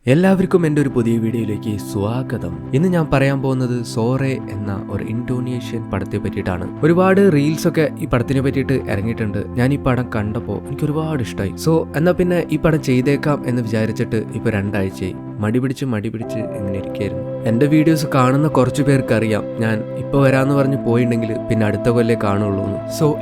എല്ലാവർക്കും എൻ്റെ ഒരു പുതിയ വീഡിയോയിലേക്ക് സ്വാഗതം. ഇന്ന് ഞാൻ പറയാൻ പോകുന്നത് സോറെ എന്ന ഒരു ഇന്തോനേഷ്യൻ പടത്തെ പറ്റിയിട്ടാണ്. ഒരുപാട് റീൽസ് ഒക്കെ ഈ പടത്തിനെ പറ്റിയിട്ട് ഇറങ്ങിയിട്ടുണ്ട്. ഞാൻ ഈ പടം കണ്ടപ്പോൾ എനിക്ക് ഒരുപാട് ഇഷ്ടമായി. എന്നാൽ പിന്നെ ഈ പടം ചെയ്തേക്കാം എന്ന് വിചാരിച്ചിട്ട് ഇപ്പോൾ 2 ആഴ്ചയായി മടി പിടിച്ച് ഇങ്ങനെ ഇരിക്കുകയായിരുന്നു. എൻ്റെ വീഡിയോസ് കാണുന്ന കുറച്ചു പേർക്കറിയാം ഞാൻ ഇപ്പോൾ വരാമെന്ന് പറഞ്ഞ് പോയിട്ടുണ്ടെങ്കിൽ പിന്നെ അടുത്ത കൊല്ലേ കാണുള്ളൂ എന്ന്.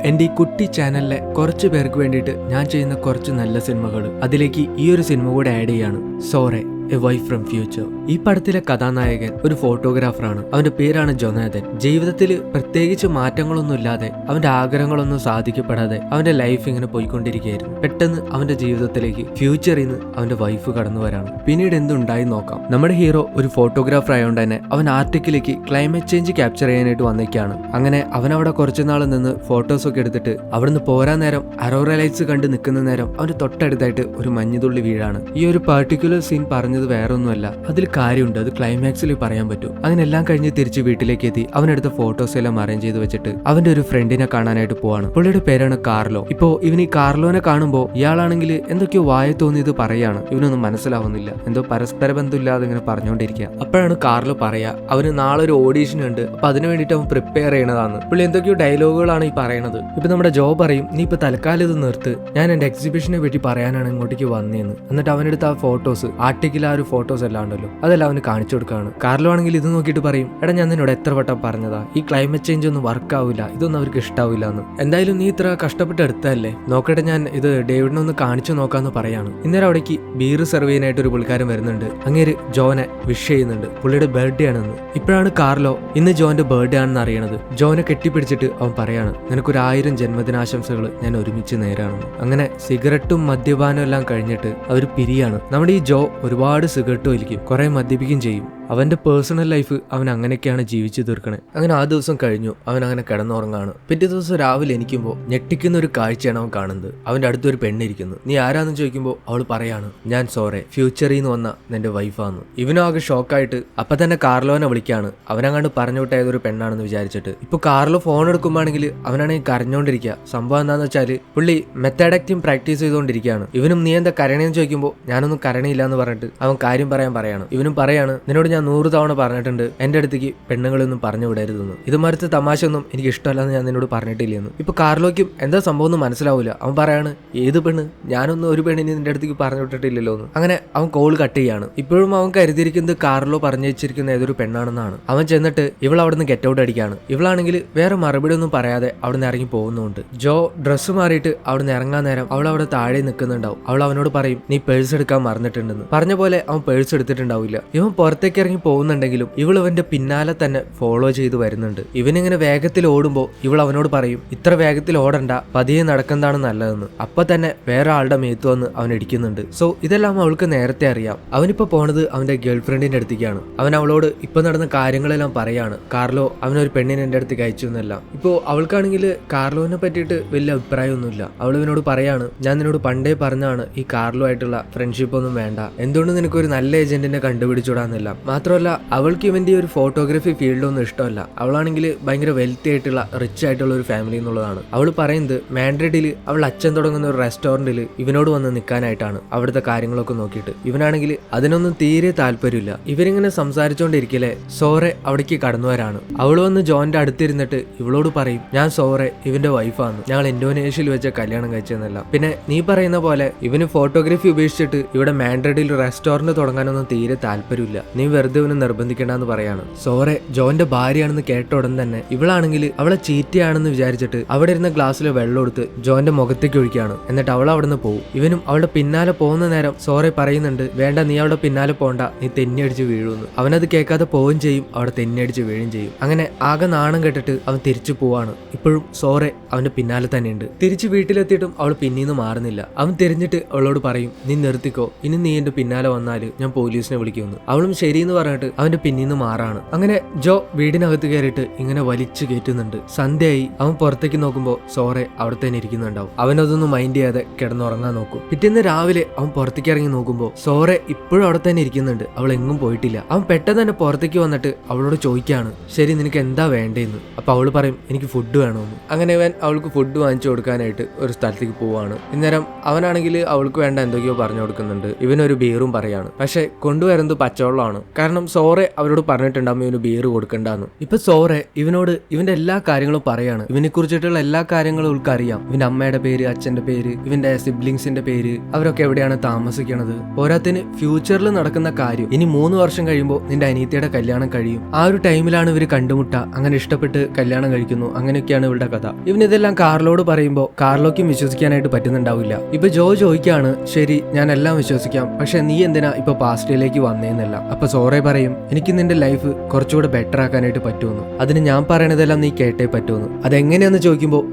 എൻ്റെ ഈ കുട്ടി ചാനലിലെ കുറച്ച് പേർക്ക് വേണ്ടിയിട്ട് ഞാൻ ചെയ്യുന്ന കുറച്ച് നല്ല സിനിമകൾ അതിലേക്ക് ഈ ഒരു സിനിമ കൂടെ ആഡ് ചെയ്യാണ്. സോറെ എ വൈഫ് ഫ്രം ഫ്യൂച്ചർ. ഈ പടത്തിലെ കഥാനായകൻ ഒരു ഫോട്ടോഗ്രാഫറാണ്. അവന്റെ പേരാണ് ജൊനാഥൻ. ജീവിതത്തിൽ പ്രത്യേകിച്ച് മാറ്റങ്ങളൊന്നും ഇല്ലാതെ അവന്റെ ആഗ്രഹങ്ങളൊന്നും സാധിക്കപ്പെടാതെ അവന്റെ ലൈഫ് ഇങ്ങനെ പോയിക്കൊണ്ടിരിക്കുകയായിരുന്നു. പെട്ടെന്ന് അവന്റെ ജീവിതത്തിലേക്ക് ഫ്യൂച്ചറിൽ നിന്ന് അവന്റെ വൈഫ് കടന്നു വരാണ്. പിന്നീട് എന്തുണ്ടായി നോക്കാം. നമ്മുടെ ഹീറോ ഒരു ഫോട്ടോഗ്രാഫർ ആയതുകൊണ്ട് തന്നെ അവൻ ആർട്ടിക്കിലേക്ക് ക്ലൈമറ്റ് ചേഞ്ച് ക്യാപ്ചർ ചെയ്യാനായിട്ട് വന്നേക്കാണ്. അങ്ങനെ അവൻ അവിടെ കുറച്ചുനാൾ നിന്ന് ഫോട്ടോസൊക്കെ എടുത്തിട്ട് അവിടുന്ന് പോരാൻ നേരം അറോറ ലൈറ്റ്സ് കണ്ട് നിൽക്കുന്ന നേരം അവന്റെ തൊട്ടടുത്തായിട്ട് ഒരു മഞ്ഞുതുള്ളി വീഴാണ്. ഈ ഒരു പർട്ടിക്കുലർ സീൻ പറഞ്ഞത് വേറൊന്നുമല്ല, അതിൽ കാര്യമുണ്ട്. അത് ക്ലൈമാക്സിൽ പറയാൻ പറ്റും. അങ്ങനെ എല്ലാം കഴിഞ്ഞ് തിരിച്ച് വീട്ടിലേക്ക് എത്തി അവനെടുത്ത ഫോട്ടോസ് എല്ലാം അറേഞ്ച് ചെയ്ത് വെച്ചിട്ട് അവന്റെ ഒരു ഫ്രണ്ടിനെ കാണാനായിട്ട് പോവാണ്. പുള്ളിയുടെ പേരാണ് കാർലോ. ഇപ്പോ ഇവൻ ഈ കാർലോനെ കാണുമ്പോൾ ഇയാളാണെങ്കിൽ എന്തൊക്കെയോ വായ തോന്നിയത് പറയാണ്. ഇവനൊന്നും മനസ്സിലാവുന്നില്ല, എന്തോ പരസ്പര ബന്ധമില്ലാതെ ഇങ്ങനെ പറഞ്ഞുകൊണ്ടിരിക്കുക. അപ്പോഴാണ് കാർലോ പറയാ അവന് നാളെ ഒരു ഓഡീഷൻ ഉണ്ട്, അപ്പൊ അതിനു വേണ്ടിയിട്ട് അവൻ പ്രിപ്പയർ ചെയ്യണതാണ്. പുള്ളി എന്തൊക്കെയോ ഡയലോഗുകളാണ് ഈ പറയണത്. ഇപ്പൊ നമ്മുടെ ജോ പറയും, നീ ഇപ്പൊ തൽക്കാലം ഇത് നിർത്ത്, ഞാൻ എന്റെ എക്സിബിഷനെ പറ്റി പറയാനാണ് ഇങ്ങോട്ടേക്ക് വന്നേന്ന്. എന്നിട്ട് അവനെടുത്ത ആ ഫോട്ടോസ് ആർട്ടിക്കിൽ ആ ഒരു ഫോട്ടോസ് എല്ലാം ഉണ്ടല്ലോ അതെല്ലാം അവന് കാണിച്ചു കൊടുക്കുകയാണ്. കാർലോ ആണെങ്കിൽ ഇത് നോക്കിയിട്ട് പറയും, എടാ ഞാൻ നിന്നോട് എത്ര വട്ടം പറഞ്ഞതാ ഈ ക്ലൈമറ്റ് ചേഞ്ച് ഒന്നും വർക്ക് ആവില്ല, ഇതൊന്നും അവർക്ക് ഇഷ്ടാവില്ല എന്ന്. എന്തായാലും നീ ഇത്ര കഷ്ടപ്പെട്ട് എടുത്തല്ലേ, നോക്കട്ടെ ഞാൻ ഇത് ഡേവിഡിനെ ഒന്ന് കാണിച്ചു നോക്കാന്ന് പറയാണ്. ഇന്നേരം അവിടേക്ക് ബീർ സെർവ് ചെയ്യാനായിട്ട് ഒരു പുള്ളിക്കാരൻ വരുന്നുണ്ട്. അങ്ങേര് ജോനെ വിഷ് ചെയ്യുന്നുണ്ട്, പുള്ളിയുടെ ബർത്ത്ഡേ ആണെന്ന്. ഇപ്പോഴാണ് കാർലോ ഇന്ന് ജോന്റെ ബർത്ത്ഡേ ആണെന്ന് അറിയണത്. ജോനെ കെട്ടിപ്പിടിച്ചിട്ട് അവൻ പറയാണ്, നിനക്കൊരു 1000 ജന്മദിനാശംസകൾ, ഞാൻ ഒരുമിച്ച് നേരാണെന്ന്. അങ്ങനെ സിഗരറ്റും മദ്യപാനം എല്ലാം കഴിഞ്ഞിട്ട് അവർ പിരിയാണ്. നമ്മുടെ ഈ ജോ ഒരുപാട് സിഗരറ്റ് വലിക്കും, കുറെ മദ്യപിക്കുകയും ചെയ്യും. അവന്റെ പേഴ്സണൽ ലൈഫ് അവൻ അങ്ങനെയൊക്കെയാണ് ജീവിച്ചു തീർക്കണേ. അങ്ങനെ ആ ദിവസം കഴിഞ്ഞു, അവൻ അങ്ങനെ കിടന്നുറങ്ങാണ്. പിറ്റേ ദിവസം രാവിലെ എണീക്കുമ്പോൾ ഞെട്ടിക്കുന്ന ഒരു കാഴ്ചയാണ് അവൻ കാണുന്നത്. അവന്റെ അടുത്തൊരു പെണ്ണിരിക്കുന്നു. നീ ആരാന്ന് ചോദിക്കുമ്പോൾ അവൾ പറയാണ്, ഞാൻ സോറെ ഫ്യൂച്ചറിൽ നിന്ന് വന്ന നിന്റെ വൈഫാന്ന്. ഇവനും ആകെ ഷോക്കായിട്ട് അപ്പൊ തന്നെ കാർലോനെ വിളിക്കാണ്. അവനങ്ങാണ്ട് പറഞ്ഞു വിട്ട ഏതൊരു പെണ്ണാണെന്ന് വിചാരിച്ചിട്ട്. ഇപ്പൊ കാർലോ ഫോൺ എടുക്കുമ്പോഴാണെങ്കിൽ അവനാണെങ്കിൽ കരഞ്ഞോണ്ടിരിക്കുക. സംഭവം എന്താന്ന് വെച്ചാല് പുള്ളി മെത്തഡക്റ്റും പ്രാക്ടീസ് ചെയ്തുകൊണ്ടിരിക്കുകയാണ്. ഇവനും നീ എന്താ കരണേന്ന് ചോദിക്കുമ്പോൾ ഞാനൊന്നും കരണയില്ല എന്ന് പറഞ്ഞിട്ട് അവൻ കാര്യം പറയാണ്. ഇവനും പറയാണ്, നിന്നോട് ഞാൻ 100 തവണ പറഞ്ഞിട്ടുണ്ട് എന്റെ അടുത്തേക്ക് പെണ്ണുങ്ങളൊന്നും പറഞ്ഞു വിടരുതെന്ന്. ഇതുമാരത്തെ തമാശ ഒന്നും എനിക്ക് ഇഷ്ടമല്ലെന്ന് ഞാൻ നിന്നോട് പറഞ്ഞിട്ടില്ലെന്ന്. ഇപ്പൊ കാർലോയ്ക്കും എന്താ സംഭവം ഒന്നും മനസ്സിലാവില്ല. അവൻ പറയാണ്, ഏത് പെണ്ണ്, ഞാനൊന്നും ഒരു പെണ്ണിനെ നിന്റെ അടുത്തേക്ക് പറഞ്ഞു വിട്ടിട്ടില്ലല്ലോ എന്ന്. അങ്ങനെ അവൻ കോൾ കട്ട് ചെയ്യാണ്. ഇപ്പോഴും അവൻ കരുതിയിരിക്കുന്നത് കാർലോ പറഞ്ഞു വെച്ചിരിക്കുന്ന ഏതൊരു പെണ്ണാണെന്നാണ്. അവൻ ചെന്നിട്ട് ഇവൾ അവിടുന്ന് ഗെറ്റ് ഔട്ട് അടിക്കാണ്. ഇവളാണെങ്കിൽ വേറെ മറുപടി ഒന്നും പറയാതെ അവിടുന്ന് ഇറങ്ങി പോകുന്നുണ്ട്. ജോ ഡ്രസ്സ് മാറിയിട്ട് അവിടുന്ന് ഇറങ്ങാൻ നേരം അവൾ അവിടെ താഴെ നിൽക്കുന്നുണ്ടാവും. അവൾ അവനോട് പറയും, നീ പേഴ്സ് എടുക്കാൻ മറന്നിട്ടുണ്ടെന്ന്. പറഞ്ഞ പോലെ അവൻ പേഴ്സ് എടുത്തിട്ടുണ്ടാവില്ല. ഇവൻ പുറത്തേക്ക് ഇറങ്ങി പോകുന്നുണ്ടെങ്കിലും ഇവൾ അവന്റെ പിന്നാലെ തന്നെ ഫോളോ ചെയ്ത് വരുന്നുണ്ട്. ഇവനിങ്ങനെ വേഗത്തിൽ ഓടുമ്പോൾ ഇവൾ അവനോട് പറയും, ഇത്ര വേഗത്തിൽ ഓടണ്ട, പതിയെ നടക്കുന്നതാണ് നല്ലതെന്ന്. അപ്പൊ തന്നെ വേറെ ആളുടെ മേത്ത് വന്ന് അവൻ ഇടിക്കുന്നുണ്ട്. ഇതെല്ലാം അവൾക്ക് നേരത്തെ അറിയാം. അവനിപ്പോ പോണത് അവന്റെ ഗേൾഫ്രണ്ടിന്റെ അടുത്തേക്കാണ്. അവൻ അവളോട് ഇപ്പൊ നടന്ന കാര്യങ്ങളെല്ലാം പറയാണ്. കാർലോ അവനൊരു പെണ്ണിനെ എന്റെ അടുത്തേക്ക് അയച്ചു എന്നെല്ലാം. ഇപ്പോ അവൾക്കാണെങ്കിൽ കാർലോനെ പറ്റിയിട്ട് വലിയ അഭിപ്രായമൊന്നുമില്ല. അവൾ ഇവനോട് പറയാണ്, ഞാൻ നിന്നോട് പണ്ടേ പറഞ്ഞാണ് ഈ കാർലോ ആയിട്ടുള്ള ഫ്രണ്ട്ഷിപ്പ് ഒന്നും വേണ്ട, എന്തുകൊണ്ട് നിനക്കൊരു നല്ല ഏജന്റിനെ കണ്ടുപിടിച്ചുവിടാന്നില്ല. മാത്രമല്ല അവൾക്ക് ഇവന്റെ ഒരു ഫോട്ടോഗ്രാഫി ഫീൽഡൊന്നും ഇഷ്ടമല്ല. അവളാണെങ്കിൽ ഭയങ്കര വെൽത്തി ആയിട്ടുള്ള റിച്ച് ആയിട്ടുള്ള ഒരു ഫാമിലി എന്നുള്ളതാണ്. അവൾ പറയുന്നത് മാഡ്രിഡിൽ അവൾ അച്ഛൻ തുടങ്ങുന്ന ഒരു റെസ്റ്റോറന്റിൽ ഇവനോട് വന്ന് നിൽക്കാനായിട്ടാണ്, അവിടുത്തെ കാര്യങ്ങളൊക്കെ നോക്കിയിട്ട്. ഇവനാണെങ്കിൽ അതിനൊന്നും തീരെ താല്പര്യമില്ല. ഇവരിങ്ങനെ സംസാരിച്ചുകൊണ്ടിരിക്കലേ സോറെ അവിടേക്ക് കടന്നു വരാണ്. അവൾ വന്ന് ജോന്റെ അടുത്തിരുന്നിട്ട് ഇവളോട് പറയും, ഞാൻ സോറെ ഇവന്റെ വൈഫാന്ന്, ഞങ്ങൾ ഇന്തോനേഷ്യയിൽ വെച്ച കല്യാണം കഴിച്ചെന്നല്ല. പിന്നെ നീ പറയുന്ന പോലെ ഇവന് ഫോട്ടോഗ്രാഫി ഉപേക്ഷിച്ചിട്ട് ഇവിടെ മാഡ്രിഡിൽ റെസ്റ്റോറന്റ് തുടങ്ങാനൊന്നും തീരെ താല്പര്യമില്ല, നീ വെറുതെ ഇവനെ നിർബന്ധിക്കേണ്ടെന്ന് പറയാണ്. സോറെ ജോന്റെ ഭാര്യയാണെന്ന് കേട്ട ഉടൻ തന്നെ ഇവളാണെങ്കിൽ അവളെ ചീറ്റയാണെന്ന് വിചാരിച്ചിട്ട് അവിടെ ഇരുന്ന ഗ്ലാസ്സിൽ വെള്ളം എടുത്ത് ജോന്റെ മുഖത്തേക്ക് ഒഴിക്കുകയാണ്. എന്നിട്ട് അവൾ അവിടെ നിന്ന് പോകും. ഇവനും അവളുടെ പിന്നാലെ പോകുന്ന നേരം സോറെ പറയുന്നുണ്ട്, വേണ്ട നീ അവളുടെ പിന്നാലെ പോണ്ട, നീ തെന്നിയടിച്ച് വീഴുമെന്ന്. അവനത് കേൾക്കാതെ പോവുകയും ചെയ്യും, അവിടെ തെന്നിയടിച്ച് വീഴുകയും ചെയ്യും. അങ്ങനെ ആകെ നാണം കെട്ടിട്ട് അവൻ തിരിച്ചു പോവാണ്. ഇപ്പോഴും സോറെ അവന്റെ പിന്നാലെ തന്നെയുണ്ട്. തിരിച്ച് വീട്ടിലെത്തിയിട്ടും അവൾ പിന്നീന്ന് മാറുന്നില്ല. അവൻ തിരിഞ്ഞിട്ട് അവളോട് പറയും, നീ നിർത്തിക്കോ, ഇനി നീ എന്റെ പിന്നാലെ വന്നാല് ഞാൻ പോലീസിനെ വിളിക്കുമെന്ന്. അവളും ശരി എന്ന് പറഞ്ഞിട്ട് അവന്റെ പിന്നീന്ന് മാറാണ്. അങ്ങനെ ജോ വീടിനകത്ത് കയറിയിട്ട് ഇങ്ങനെ വലിച്ചു കയറ്റുന്നുണ്ട്. സന്ധ്യയായി. അവൻ പുറത്തേക്ക് നോക്കുമ്പോൾ സോറെ അവിടെ തന്നെ ഇരിക്കുന്നുണ്ടാവും. അവനതൊന്നും മൈൻഡ് ചെയ്യാതെ കിടന്നുറങ്ങാൻ നോക്കും. പിറ്റേന്ന് രാവിലെ അവൻ പുറത്തേക്ക് ഇറങ്ങി നോക്കുമ്പോൾ സോറെ ഇപ്പോഴും അവിടെ തന്നെ ഇരിക്കുന്നുണ്ട്. അവൾ എങ്ങും പോയിട്ടില്ല. അവൻ പെട്ടെന്ന് തന്നെ പുറത്തേക്ക് വന്നിട്ട് അവളോട് ചോദിക്കാണ്, ശരി നിനക്ക് എന്താ വേണ്ടേന്ന്. അപ്പൊ അവള് പറയും, എനിക്ക് ഫുഡ് വേണമെന്ന്. അങ്ങനെ അവൻ അവൾക്ക് ഫുഡ് വാങ്ങിച്ചു കൊടുക്കാനായിട്ട് ഒരു സ്ഥലത്തേക്ക് പോവാണ്. ഇന്നേരം അവനാണെങ്കിൽ അവൾക്ക് വേണ്ട എന്തൊക്കെയോ പറഞ്ഞു കൊടുക്കുന്നുണ്ട്. ഇവനൊരു ബീറും പറയാണ്. പക്ഷെ കൊണ്ടുവരുന്നത് പച്ചവെള്ളമാണ്. കാരണം സോറെ അവരോട് പറഞ്ഞിട്ടുണ്ടാകും ഇവന് ബീർ കൊടുക്കണ്ടെന്ന്. ഇപ്പൊ സോറെ ഇവനോട് ഇവന്റെ എല്ലാ കാര്യങ്ങളും പറയാണ്. ഇവനെ കുറിച്ചിട്ടുള്ള എല്ലാ കാര്യങ്ങളും ഇവൾക്ക് അറിയാം. ഇവന്റെ അമ്മയുടെ പേര്, അച്ഛന്റെ പേര്, ഇവന്റെ സിബ്ലിങ്സിന്റെ പേര്, അവരൊക്കെ എവിടെയാണ് താമസിക്കണത്. പോരാത്തിന് ഫ്യൂച്ചറിൽ നടക്കുന്ന കാര്യം. ഇനി 3 വർഷം കഴിയുമ്പോൾ നിന്റെ അനിയത്തിയുടെ കല്യാണം കഴിയും. ആ ഒരു ടൈമിലാണ് ഇവര് കണ്ടുമുട്ട. അങ്ങനെ ഇഷ്ടപ്പെട്ട് കല്യാണം കഴിക്കുന്നു. അങ്ങനെയൊക്കെയാണ് ഇവരുടെ കഥ. ഇവനിതെല്ലാം കാർലോട് പറയുമ്പോൾ കാർലോയ്ക്കും വിശ്വസിക്കാനായിട്ട് പറ്റുന്നുണ്ടാവില്ല. ഇപ്പൊ ജോ ചോദിക്കാണ്, ശരി ഞാൻ എല്ലാം വിശ്വസിക്കാം, പക്ഷെ നീ എന്തിനാ ഇപ്പൊ പാസ്റ്റിലേക്ക് വന്നേന്നല്ല. അപ്പൊ സോറെ പറയും, എനിക്ക് നിന്റെ ലൈഫ് കുറച്ചുകൂടെ ബെറ്റർ ആക്കാനായിട്ട് പറ്റുമെന്ന്. അതിന് ഞാൻ പറയണതെല്ലാം നീ കേട്ടേ പറ്റുമെന്ന്. അതെങ്ങനെയാന്ന് ചോദിക്കുമ്പോൾ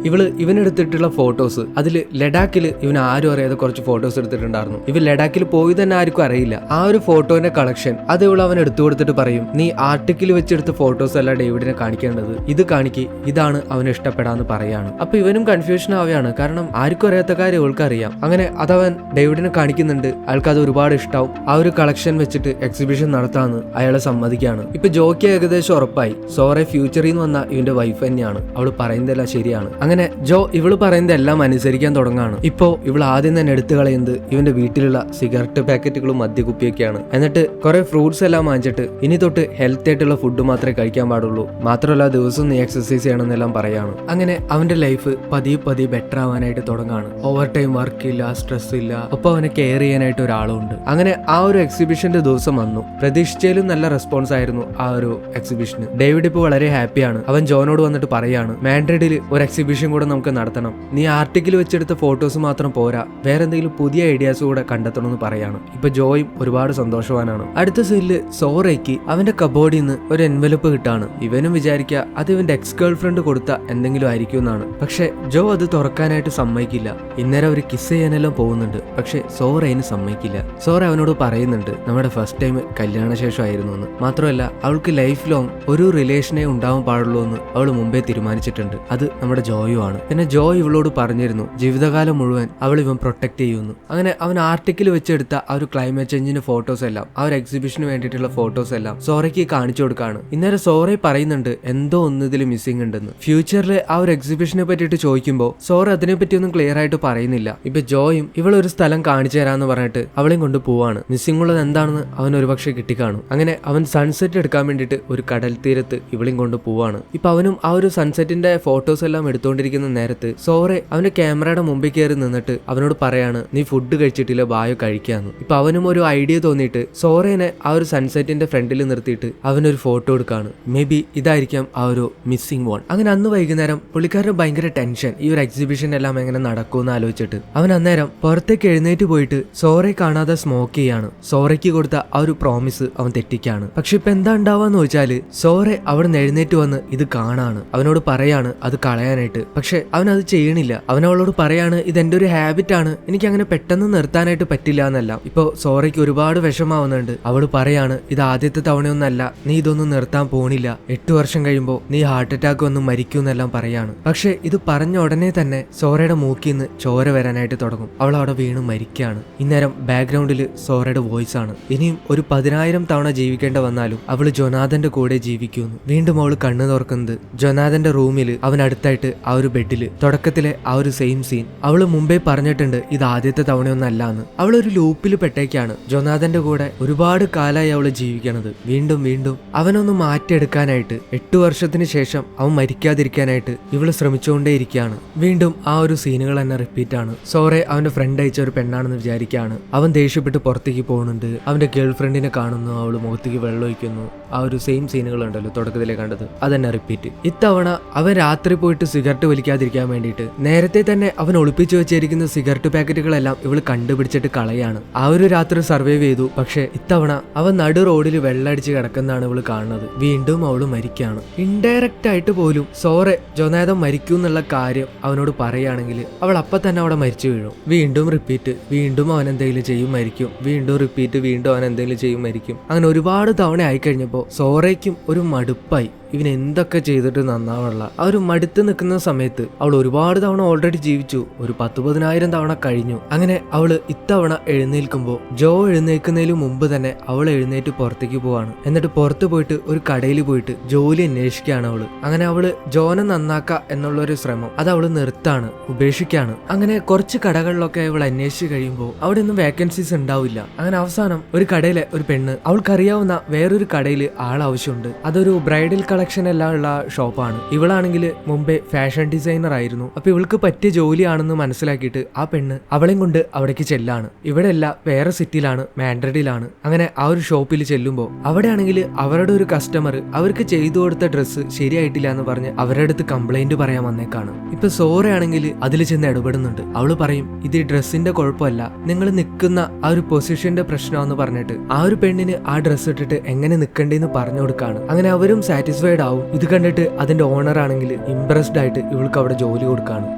ഇവനെടുത്തിട്ടുള്ള ഫോട്ടോസ്, അതിൽ ലഡാക്കിൽ ഇവൻ ആരും അറിയാതെ കുറച്ച് ഫോട്ടോസ് എടുത്തിട്ടുണ്ടായിരുന്നു. ഇവൻ ലഡാക്കിൽ പോയി തന്നെ ആർക്കും അറിയില്ല. ആ ഒരു ഫോട്ടോന്റെ കളക്ഷൻ അത് അവൻ എടുത്തു കൊടുത്തിട്ട് പറയും, നീ ആർട്ടിക്കിൽ വെച്ചെടുത്ത ഫോട്ടോസ് അല്ല ഡേവിഡിനെ കാണിക്കേണ്ടത്, ഇത് കാണിക്ക്, ഇതാണ് അവന് ഇഷ്ടപ്പെടാന്ന് പറയാണ്. അപ്പൊ ഇവനും കൺഫ്യൂഷൻ ആവുകയാണ്. കാരണം ആർക്കും അറിയാത്ത കാര്യം അവൾക്ക് അറിയാം. അങ്ങനെ അതവൻ ഡേവിഡിനെ കാണിക്കുന്നുണ്ട്. അയാൾക്ക് അത് ഒരുപാട് ഇഷ്ടാവും. ആ ഒരു കളക്ഷൻ വെച്ചിട്ട് എക്സിബിഷൻ നടത്താന്ന് അയാളെ സമ്മതിക്കാണ്. ഇപ്പൊ ജോക്ക് ഏകദേശം ഉറപ്പായി സോറെ ഫ്യൂച്ചറിൽ നിന്ന് വന്ന ഇവന്റെ വൈഫ് തന്നെയാണ്. അവള് പറയുന്നതെല്ലാം ശരിയാണ്. അങ്ങനെ ജോ ഇവള് പറയുന്നതെല്ലാം അനുസരിക്കാൻ തുടങ്ങാണ്. ഇപ്പോ ഇവൾ ആദ്യം തന്നെ എടുത്തു കളയുന്നത് ഇവന്റെ വീട്ടിലുള്ള സിഗരറ്റ് പാക്കറ്റുകളും മദ്യകുപ്പിയൊക്കെയാണ്. എന്നിട്ട് കുറെ ഫ്രൂട്ട്സ് എല്ലാം വാങ്ങിച്ചിട്ട് ഇനി തൊട്ട് ഹെൽത്തി ആയിട്ടുള്ള ഫുഡ് മാത്രമേ കഴിക്കാൻ പാടുള്ളൂ, മാത്രമല്ല ദിവസവും നീ എക്സസൈസ് ചെയ്യണമെന്നെല്ലാം പറയാണ്. അങ്ങനെ അവന്റെ ലൈഫ് പതിയെ ബെറ്റർ ആവാനായിട്ട് തുടങ്ങാണ്. ഓവർ ടൈം വർക്ക് ഇല്ല, സ്ട്രെസ് ഇല്ല, ഒപ്പം അവനെ കെയർ ചെയ്യാനായിട്ട് ഒരാളുണ്ട്. അങ്ങനെ ആ ഒരു എക്സിബിഷന്റെ ദിവസം വന്നു. പ്രതീക്ഷിച്ചാലും നല്ല റെസ്പോൺസ് ആയിരുന്നു ആ ഒരു എക്സിബിഷന്. ഡേവിഡ് ഇപ്പോൾ വളരെ ഹാപ്പിയാണ്. അവൻ ജോനോട് വന്നിട്ട് പറയാണ്, മാൻഡ്രിഡിൽ ഒരു എക്സിബിഷൻ കൂടെ നമുക്ക് നടത്തണം. നീ ആർട്ടിക്കിൽ വെച്ചെടുത്ത ഫോട്ടോസ് മാത്രം പോരാ, വേറെ എന്തെങ്കിലും പുതിയ ഐഡിയാസ് കൂടെ കണ്ടെത്തണമെന്ന് പറയാണ്. ഇപ്പൊ ജോയും ഒരുപാട് സന്തോഷവാനാണ്. അടുത്ത സീനില് സോറയ്ക്ക് അവന്റെ കബോർഡിൽ നിന്ന് ഒരു എൻവലപ്പ് കിട്ടാണ്. ഇവനും വിചാരിക്കുക അത് ഇവന്റെ എക്സ് ഗേൾ ഫ്രണ്ട് കൊടുത്ത എന്തെങ്കിലും ആയിരിക്കും എന്നാണ്. പക്ഷെ ജോ അത് തുറക്കാനായിട്ട് സമ്മതിക്കില്ല. ഇന്നേരം അവർ കിസ് ചെയ്യാനെല്ലാം പോകുന്നുണ്ട്. പക്ഷെ സോറ അതിന് സമ്മതിക്കില്ല. സോറ അവനോട് പറയുന്നുണ്ട് നമ്മുടെ ഫസ്റ്റ് ടൈം കല്യാണ ശേഷമായിരുന്നു എന്ന്. മാത്രമല്ല അവൾക്ക് ലൈഫ് ലോങ് ഒരു റിലേഷനേ ഉണ്ടാവാൻ പാടുള്ളൂ എന്ന് അവൾ മുമ്പേ തീരുമാനിച്ചിട്ടുണ്ട്. അത് നമ്മുടെ ജോയും ആണ്. പിന്നെ ജോ ഇവളോട് പറഞ്ഞിരുന്നു ജീവിതകാലം മുഴുവൻ അവൾ ഇവൻ പ്രൊട്ടക്ട് ചെയ്യുന്നു. അങ്ങനെ അവൻ ആർട്ടിക്കിൽ വെച്ചെടുത്ത ആ ഒരു ക്ലൈമറ്റ് ചേഞ്ചിന്റെ ഫോട്ടോസ് എല്ലാം, ആ ഒരു എക്സിബിഷന് വേണ്ടിയിട്ടുള്ള ഫോട്ടോസ് എല്ലാം സോറയ്ക്ക് കാണിച്ചു കൊടുക്കാണ്. ഇന്നേരം സോറ പറയുന്നുണ്ട് എന്തോ ഒന്ന് ഇതിൽ മിസ്സിംഗ് ഉണ്ടെന്ന്. ഫ്യൂച്ചറിൽ ആ ഒരു എക്സിബിഷനെ പറ്റിയിട്ട് ചോദിക്കുമ്പോൾ സോറ അതിനെപ്പറ്റി ഒന്നും ക്ലിയർ ആയിട്ട് പറയുന്നില്ല. ഇപ്പൊ ജോയും ഇവളൊരു സ്ഥലം കാണിച്ചു തരാന്ന് പറഞ്ഞിട്ട് അവളെയും കൊണ്ട് പോവാണ്. മിസ്സിംഗ് ഉള്ളത് എന്താണെന്ന് അവൻ ഒരുപക്ഷെ കിട്ടിക്കാണും. അങ്ങനെ അവൻ സൺസെറ്റ് എടുക്കാൻ വേണ്ടിയിട്ട് ഒരു കടൽ തീരത്ത് ഇവളെയും കൊണ്ട് പോവാണ്. ഇപ്പൊ അവനും ആ ഒരു സൺസെറ്റിന്റെ ഫോട്ടോസ് എല്ലാം എടുത്തുകൊണ്ടിരിക്കുന്ന നേരത്ത് സോറെ അവന്റെ ക്യാമറയുടെ മുമ്പിൽ കയറി നിന്നിട്ട് അവനോട് പറയാണ്, നീ ഫുഡ് കഴിച്ചിട്ടില്ല, ബായോ കഴിക്കാന്ന്. ഇപ്പൊ അവനും ഒരു ഐഡിയ തോന്നിയിട്ട് സോറേനെ ആ ഒരു സൺസെറ്റിന്റെ ഫ്രണ്ടിൽ നിർത്തിയിട്ട് അവനൊരു ഫോട്ടോ എടുക്കാണ്. മേ ബി ഇതായിരിക്കാം ആ ഒരു മിസ്സിംഗ് വൺ. അങ്ങനെ അന്ന് വൈകുന്നേരം പുള്ളിക്കാരന് ഭയങ്കര ടെൻഷൻ, ഈ ഒരു എക്സിബിഷൻ എല്ലാം എങ്ങനെ നടക്കുമെന്ന് ആലോചിച്ചിട്ട് അവൻ അന്നേരം പുറത്തേക്ക് എഴുന്നേറ്റ് പോയിട്ട് സോറെ കാണാതെ സ്മോക്ക് ചെയ്യാണ്. സോറയ്ക്ക് കൊടുത്ത ആ ഒരു പ്രോമിസ് അവൻ തെറ്റിക്കാണ്. പക്ഷെ ഇപ്പൊ എന്താ ഉണ്ടാവാന്ന് വെച്ചാല് സോറെ അവിടെ നിന്ന് എഴുന്നേറ്റ് വന്ന് ഇത് കാണാണ്. അവനോട് പറയാണ് അത് കളയാനായിട്ട്. പക്ഷെ അവൻ അത് ചെയ്യണില്ല. അവൻ അവളോട് പറയാണ് ഇത് എന്റെ ഒരു ഹാബിറ്റ് ആണ്, എനിക്ക് അങ്ങനെ പെട്ടെന്ന് നിർത്താനായിട്ട് പറ്റില്ല എന്നല്ല. ഇപ്പൊ സോറയ്ക്ക് ഒരുപാട് വിഷമാവുന്നുണ്ട്. അവള് പറയാണ് ഇത് ആദ്യത്തെ തവണയൊന്നല്ല, നീ ഇതൊന്നും നിർത്താൻ പോണില്ല, 8 വർഷം കഴിയുമ്പോൾ നീ ഹാർട്ട് അറ്റാക്ക് വന്ന് മരിക്കും എന്നെല്ലാം പറയാണ്. പക്ഷെ ഇത് പറഞ്ഞ ഉടനെ തന്നെ സോറയുടെ മൂക്കിൽ നിന്ന് ചോര വരാനായിട്ട് തുടങ്ങും. അവൾ അവിടെ വീണ് മരിക്കുകയാണ്. ഇന്നേരം ബാക്ക്ഗ്രൗണ്ടിൽ സോറയുടെ വോയിസ് ആണ്, ഇനിയും ഒരു 10,000 തവണ ജീവിക്കേണ്ട വന്നാലും അവള് ജൊനാഥന്റെ കൂടെ ജീവിക്കുന്നു. വീണ്ടും അവള് കണ്ണു തുറക്കുന്നത് ജൊനാഥന്റെ റൂമിൽ അവൻ അടുത്തായിട്ട് ആ ഒരു ബെഡില്. തുടക്കത്തിലെ ആ ഒരു സെയിം സീൻ. അവള് മുമ്പേ പറഞ്ഞിട്ടുണ്ട് ഇത് ആദ്യത്തെ തവണയൊന്നല്ല എന്ന്. അവളൊരു ലൂപ്പിൽ പെട്ടേക്കാണ്. ജൊനാഥന്റെ കൂടെ ഒരുപാട് കാലമായി അവള് ജീവിക്കണത്. വീണ്ടും അവനൊന്ന് മാറ്റിയെടുക്കാനായിട്ട് 8 വർഷത്തിന് ശേഷം അവൻ മരിക്കാതിരിക്കാനായിട്ട് ഇവള് ശ്രമിച്ചുകൊണ്ടേയിരിക്കുകയാണ്. വീണ്ടും ആ ഒരു സീനുകൾ തന്നെ റിപ്പീറ്റ് ആണ്. സോറെ അവന്റെ ഫ്രണ്ട് അയച്ച ഒരു പെണ്ണാണെന്ന് വിചാരിക്കുകയാണ്. അവൻ ദേഷ്യപ്പെട്ട് പുറത്തേക്ക് പോകുന്നുണ്ട്. അവന്റെ ഗേൾ ഫ്രണ്ടിനെ കാണുന്നു, അവള് മുഖത്തേക്ക് വെള്ളം ഒഴിക്കുന്നു. ആ ഒരു സെയിം സീനുകൾ ഉണ്ടല്ലോ തുടക്കത്തിലെ കണ്ടത്, അതന്നെ റിപ്പീറ്റ്. ഇത്തവണ അവൻ രാത്രി പോയിട്ട് സിഗരറ്റ് വലിക്കാതിരിക്കാൻ വേണ്ടിയിട്ട് നേരത്തെ തന്നെ അവൻ ഒളിപ്പിച്ചു വെച്ചിരിക്കുന്ന സിഗരറ്റ് പാക്കറ്റുകളെല്ലാം ഇവള് കണ്ടുപിടിച്ചിട്ട് കളയാണ്. ആ ഒരു രാത്രി സർവൈവ് ചെയ്തു. പക്ഷെ ഇത്തവണ അവൻ നടു റോഡിൽ വെള്ളടിച്ച് കിടക്കുന്നതാണ് ഇവള് കാണുന്നത്. വീണ്ടും അവള് മരിക്കുകയാണ്. ഇൻഡയറക്റ്റ് ആയിട്ട് പോലും സോറെ ജൊനാഥൻ മരിക്കും എന്നുള്ള കാര്യം അവനോട് പറയുകയാണെങ്കിൽ അവൾ അപ്പൊ തന്നെ അവിടെ മരിച്ചു വീഴും. വീണ്ടും റിപ്പീറ്റ്. വീണ്ടും അവൻ എന്തെങ്കിലും ചെയ്യും മരിക്കും. വീണ്ടും റിപ്പീറ്റ്. വീണ്ടും അവൻ എന്തെങ്കിലും ചെയ്യും മരിക്കും. അങ്ങനെ ഒരുപാട് തവണ ആയിക്കഴിഞ്ഞപ്പോൾ സോറയ്ക്കും ഒരു മടുപ്പായി. ഇവൻ എന്തൊക്കെ ചെയ്തിട്ട് നന്നാവുള്ള ആ ഒരു മടുത്ത് നിൽക്കുന്ന സമയത്ത് അവൾ ഒരുപാട് തവണ ഓൾറെഡി ജീവിച്ചു, ഒരു 10,000 തവണ കഴിഞ്ഞു. അങ്ങനെ അവള് ഇത്തവണ എഴുന്നേൽക്കുമ്പോൾ ജോ എഴുന്നേൽക്കുന്നതിന് മുമ്പ് തന്നെ അവൾ എഴുന്നേറ്റ് പുറത്തേക്ക് പോവാണ്. എന്നിട്ട് പുറത്ത് പോയിട്ട് ഒരു കടയിൽ പോയിട്ട് ജോലി അന്വേഷിക്കുകയാണ് അവള്. അങ്ങനെ അവള് ജോനെ നന്നാക്ക എന്നുള്ളൊരു ശ്രമം അത് അവള് നിർത്താണ്, ഉപേക്ഷിക്കാണ്. അങ്ങനെ കുറച്ച് കടകളിലൊക്കെ അവൾ അന്വേഷിച്ച് കഴിയുമ്പോൾ അവിടെ ഒന്നും വേക്കൻസീസ് ഉണ്ടാവില്ല. അങ്ങനെ അവസാനം ഒരു കടയിലെ ഒരു പെണ്ണ്, അവൾക്കറിയാവുന്ന വേറൊരു കടയിൽ ആവശ്യമുണ്ട്. അതൊരു ബ്രൈഡൽ കളക്ഷൻ എല്ലാം ഉള്ള ഷോപ്പാണ്. ഇവളാണെങ്കിൽ മുമ്പേ ഫാഷൻ ഡിസൈനർ ആയിരുന്നു. അപ്പൊ ഇവൾക്ക് പറ്റിയ ജോലിയാണെന്ന് മനസ്സിലാക്കിയിട്ട് ആ പെണ്ണ് അവളെയും കൊണ്ട് അവിടേക്ക് ചെല്ലാണ്. ഇവിടെ അല്ല, വേറെ സിറ്റിയിലാണ്, മാൻഡ്രിഡിലാണ്. അങ്ങനെ ആ ഒരു ഷോപ്പിൽ ചെല്ലുമ്പോൾ അവിടെ ആണെങ്കിൽ അവരുടെ ഒരു കസ്റ്റമർ അവർക്ക് ചെയ്തു കൊടുത്ത ഡ്രസ്സ് ശരിയായിട്ടില്ല എന്ന് പറഞ്ഞ് അവരുടെ അടുത്ത് കംപ്ലൈന്റ് പറയാൻ വന്നേക്കാണ്. ഇപ്പൊ സോറയാണെങ്കിൽ അതിൽ ചെന്ന് ഇടപെടുന്നുണ്ട്. അവള് പറയും ഇത് ഡ്രസ്സിന്റെ കുഴപ്പമല്ല, നിങ്ങൾ നിൽക്കുന്ന ആ ഒരു പൊസിഷന്റെ പ്രശ്നമാണെന്ന് പറഞ്ഞിട്ട് ആ ഒരു പെണ്ണിന് ആ ഡ്രസ്സ് ഇട്ടിട്ട് എങ്ങനെ നിൽക്കണ്ടെന്ന് പറഞ്ഞു കൊടുക്കാണ്. അങ്ങനെ അവരും സാറ്റിസ്ഫൈഡ് ആവും. ഇത് കണ്ടിട്ട് അതിന്റെ ഓണർ ആണെങ്കിൽ ഇംപ്രസ്ഡ് ആയിട്ട് ഇവൾക്ക് അവിടെ ജോലി കൊടുക്കാണ്.